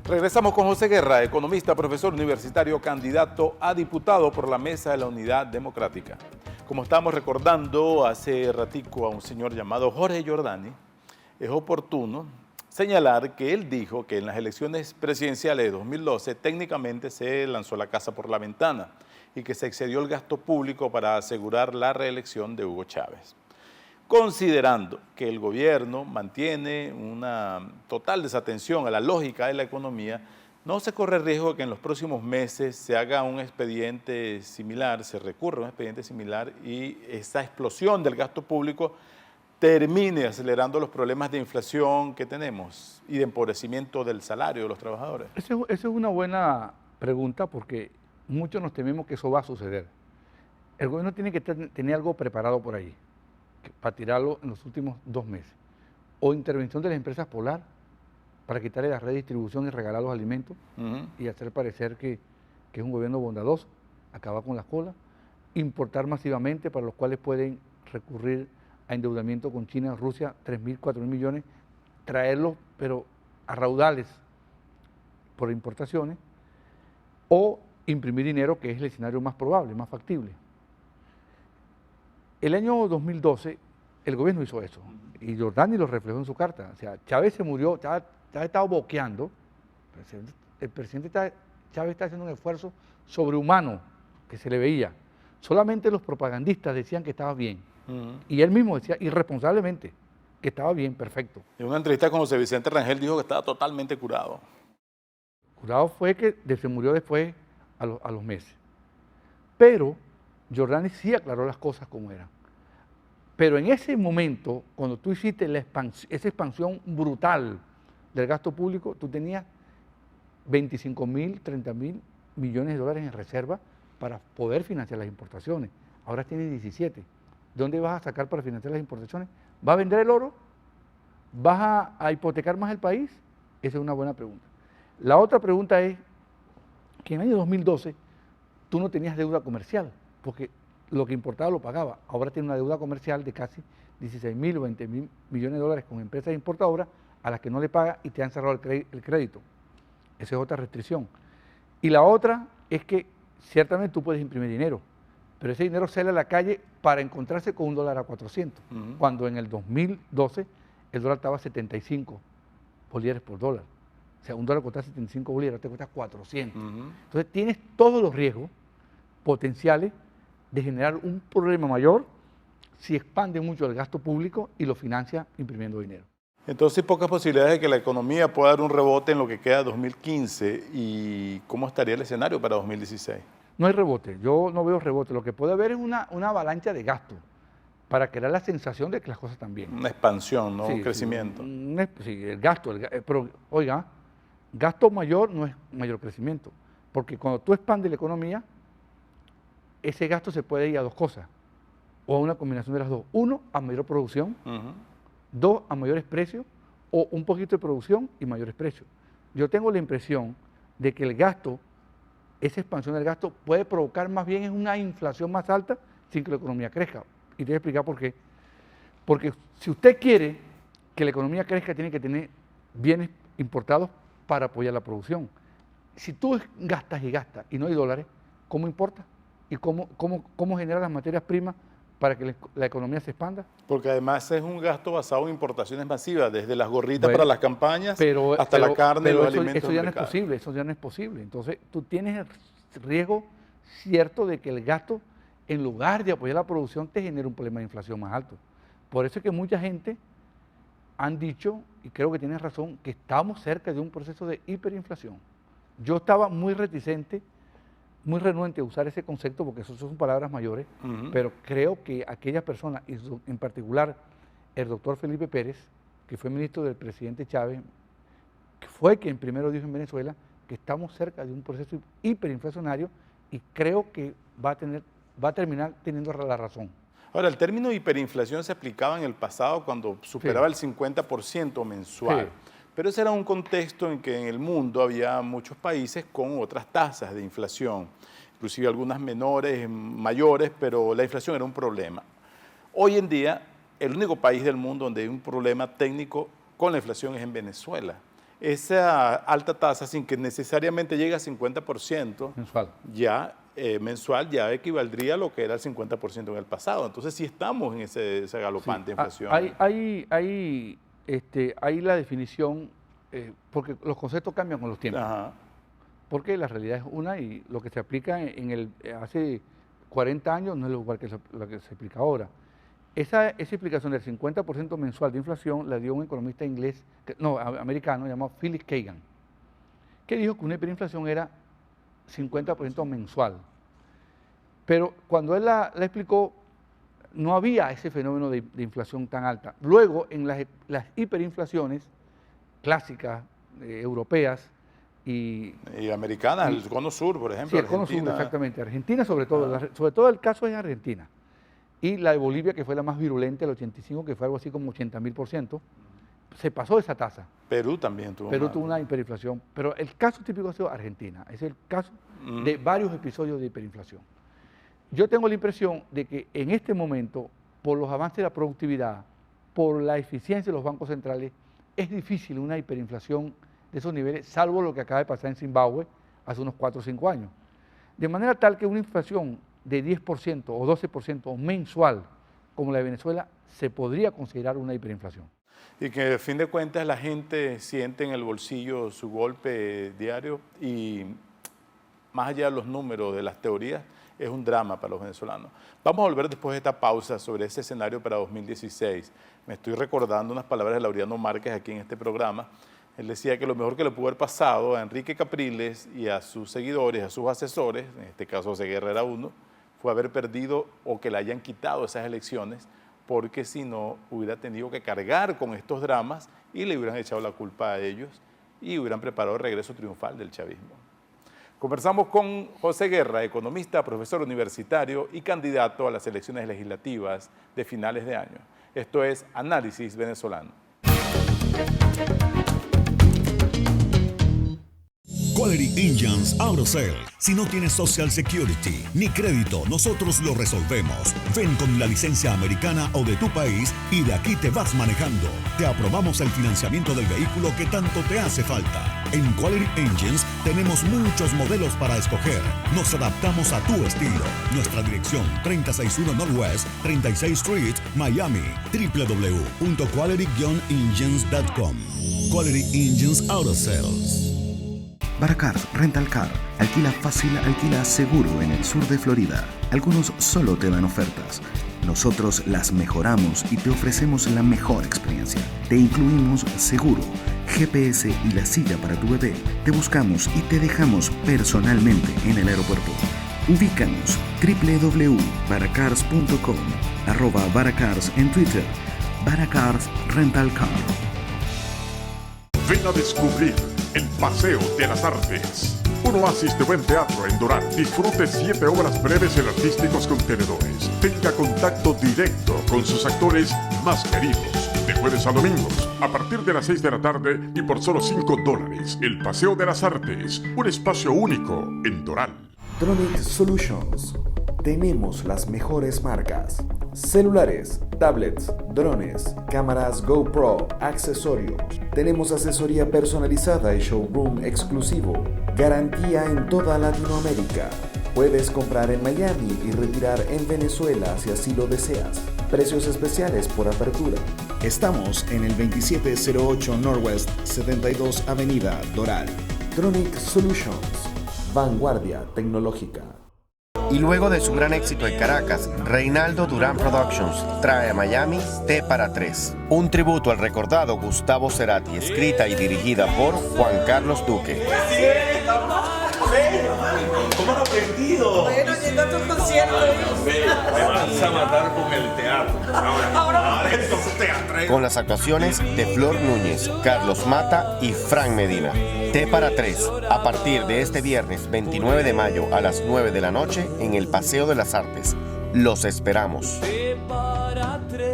Regresamos con José Guerra, economista, profesor universitario, candidato a diputado por la Mesa de la Unidad Democrática. Como estábamos recordando hace ratico a un señor llamado Jorge Giordani, es oportuno señalar que él dijo que en las elecciones presidenciales de 2012 técnicamente se lanzó la casa por la ventana y que se excedió el gasto público para asegurar la reelección de Hugo Chávez. Considerando que el gobierno mantiene una total desatención a la lógica de la economía, no se corre riesgo de que en los próximos meses se haga un expediente similar, se recurra a un expediente similar y esa explosión del gasto público termine acelerando los problemas de inflación que tenemos y de empobrecimiento del salario de los trabajadores. Esa es una buena pregunta porque muchos nos tememos que eso va a suceder. El gobierno tiene que tener algo preparado por ahí para tirarlo en los últimos 2 meses. O intervención de las empresas Polar para quitarle la redistribución y regalar los alimentos y hacer parecer que es un gobierno bondadoso, acabar con las colas, importar masivamente para los cuales pueden recurrir a endeudamiento con China, Rusia, 3.000, 4.000 millones, traerlos pero a raudales por importaciones, o imprimir dinero, que es el escenario más probable, más factible. El año 2012, el gobierno hizo eso, y Giordani lo reflejó en su carta. O sea, Chávez se murió, Chávez estaba boqueando, el presidente Chávez está haciendo un esfuerzo sobrehumano que se le veía. Solamente los propagandistas decían que estaba bien, y él mismo decía irresponsablemente que estaba bien, perfecto. En una entrevista con José Vicente Rangel dijo que estaba totalmente curado. Curado fue que se murió después a los meses. Pero Giordani sí aclaró las cosas como eran. Pero en ese momento, cuando tú hiciste esa expansión brutal del gasto público, tú tenías 25.000, 30.000 millones de dólares en reserva para poder financiar las importaciones. Ahora tienes 17. ¿Dónde vas a sacar para financiar las importaciones? ¿Vas a vender el oro? ¿Vas a hipotecar más el país? Esa es una buena pregunta. La otra pregunta es que en el año 2012 tú no tenías deuda comercial, porque lo que importaba lo pagaba. Ahora tiene una deuda comercial de casi 16.000 o 20.000 millones de dólares con empresas importadoras a las que no le paga y te han cerrado el crédito. Esa es otra restricción. Y la otra es que ciertamente tú puedes imprimir dinero, pero ese dinero sale a la calle para encontrarse con un dólar a 400, cuando en el 2012 el dólar estaba a 75 bolívares por dólar. O sea, un dólar cuesta 75 bolívares, te cuesta 400. Entonces tienes todos los riesgos potenciales de generar un problema mayor si expande mucho el gasto público y lo financia imprimiendo dinero. Entonces, pocas posibilidades de que la economía pueda dar un rebote en lo que queda de 2015. ¿Y cómo estaría el escenario para 2016? No hay rebote, yo no veo rebote. Lo que puede haber es una avalancha de gasto para crear la sensación de que las cosas están bien. Una expansión, ¿no? Sí, Un crecimiento. Sí, el gasto. Pero, oiga, gasto mayor no es mayor crecimiento, porque cuando tú expandes la economía, ese gasto se puede ir a dos cosas, o a una combinación de las dos. Uno, a mayor producción, dos, a mayores precios, o un poquito de producción y mayores precios. Yo tengo la impresión de que el gasto, esa expansión del gasto, puede provocar más bien una inflación más alta sin que la economía crezca. Y te voy a explicar por qué. Porque si usted quiere que la economía crezca, tiene que tener bienes importados para apoyar la producción. Si tú gastas y gastas y no hay dólares, ¿cómo importa? ¿Y cómo generar las materias primas para que la economía se expanda? Porque además es un gasto basado en importaciones masivas, desde las gorritas para las campañas hasta la carne y los alimentos. Eso ya no es posible, eso ya no es posible. Entonces tú tienes el riesgo cierto de que el gasto, en lugar de apoyar la producción, te genere un problema de inflación más alto. Por eso es que mucha gente han dicho, y creo que tienen razón, que estamos cerca de un proceso de hiperinflación. Yo estaba muy reticente, muy renuente a usar ese concepto porque eso son palabras mayores, pero creo que aquellas personas, en particular el doctor Felipe Pérez, que fue ministro del presidente Chávez, que fue quien primero dijo en Venezuela que estamos cerca de un proceso hiperinflacionario y creo que va a terminar teniendo la razón. Ahora, el término hiperinflación se aplicaba en el pasado cuando superaba el 50% mensual. Sí. Pero ese era un contexto en que en el mundo había muchos países con otras tasas de inflación, inclusive algunas menores, mayores, pero la inflación era un problema. Hoy en día, el único país del mundo donde hay un problema técnico con la inflación es en Venezuela. esa alta tasa, sin que necesariamente llegue a 50% mensual. ya mensual, ya equivaldría a lo que era el 50% en el pasado. Entonces sí estamos en esa galopante inflación. Hay la definición, porque los conceptos cambian con los tiempos. Ajá. Porque la realidad es una y lo que se aplica hace 40 años no es lo igual que lo que se aplica ahora. Esa explicación del 50% mensual de inflación la dio un economista inglés, americano, llamado Philip Kagan, que dijo que una hiperinflación era 50% mensual. Pero cuando él la explicó, no había ese fenómeno de inflación tan alta. Luego, en las hiperinflaciones clásicas, europeas, y americanas, el cono sur, por ejemplo. Sí, el cono sur, exactamente. Argentina sobre todo. Sobre todo el caso es Argentina. Y la de Bolivia, que fue la más virulenta, el 85, que fue algo así como 80.000%, se pasó esa tasa. Perú también tuvo una hiperinflación. Pero el caso típico ha sido Argentina. Es el caso de varios episodios de hiperinflación. Yo tengo la impresión de que en este momento, por los avances de la productividad, por la eficiencia de los bancos centrales, es difícil una hiperinflación de esos niveles, salvo lo que acaba de pasar en Zimbabue hace unos 4 o 5 años. De manera tal que una inflación de 10% o 12% mensual, como la de Venezuela, se podría considerar una hiperinflación. Y que a fin de cuentas la gente siente en el bolsillo su golpe diario y más allá de los números, de las teorías, es un drama para los venezolanos. Vamos a volver después de esta pausa sobre ese escenario para 2016. Me estoy recordando unas palabras de Laureano Márquez aquí en este programa. Él decía que lo mejor que le pudo haber pasado a Enrique Capriles y a sus seguidores, a sus asesores, en este caso José Guerra era uno, fue haber perdido o que le hayan quitado esas elecciones, porque si no hubiera tenido que cargar con estos dramas y le hubieran echado la culpa a ellos y hubieran preparado el regreso triunfal del chavismo. Conversamos con José Guerra, economista, profesor universitario y candidato a las elecciones legislativas de finales de año. Esto es Análisis Venezolano. Quality Engines Auto Sale. Si no tienes Social Security ni crédito, nosotros lo resolvemos. Ven con la licencia americana o de tu país y de aquí te vas manejando. Te aprobamos el financiamiento del vehículo que tanto te hace falta. En Quality Engines tenemos muchos modelos para escoger. Nos adaptamos a tu estilo. Nuestra dirección 361 Northwest 36th Street, Miami. www.quality-engines.com. Quality Engines Auto Sales. Baracars Rental Car. Alquila fácil, alquila seguro en el sur de Florida. Algunos solo te dan ofertas. Nosotros las mejoramos y te ofrecemos la mejor experiencia. Te incluimos seguro, GPS y la silla para tu bebé. Te buscamos y te dejamos personalmente en el aeropuerto. Ubícanos www.baracars.com, @Baracars en Twitter, Baracars Rental Car. Ven a descubrir el Paseo de las Artes. Un oasis de buen teatro en Doral. Disfrute 7 obras breves en artísticos contenedores. Tenga contacto directo con sus actores más queridos. De jueves a domingos, a partir de las 6 de la tarde y por solo $5. El Paseo de las Artes. Un espacio único en Doral. Tronic Solutions. Tenemos las mejores marcas: celulares, tablets, drones, cámaras GoPro, accesorios. Tenemos asesoría personalizada y showroom exclusivo. Garantía en toda Latinoamérica. Puedes comprar en Miami y retirar en Venezuela si así lo deseas. Precios especiales por apertura. Estamos en el 2708 Northwest 72 Avenida, Doral. Tronic Solutions. Vanguardia tecnológica. Y luego de su gran éxito en Caracas, Reinaldo Durán Productions trae a Miami T para 3, un tributo al recordado Gustavo Cerati, escrita y dirigida por Juan Carlos Duque. ¿Cómo han aprendido? Bueno, yendo a tus conciertos. Me vas a matar con el teatro. Ahora entonces teatro. Con las actuaciones de Flor Núñez, Carlos Mata y Fran Medina. T para 3, a partir de este viernes 29 de mayo a las 9 de la noche en el Paseo de las Artes. Los esperamos. T para 3.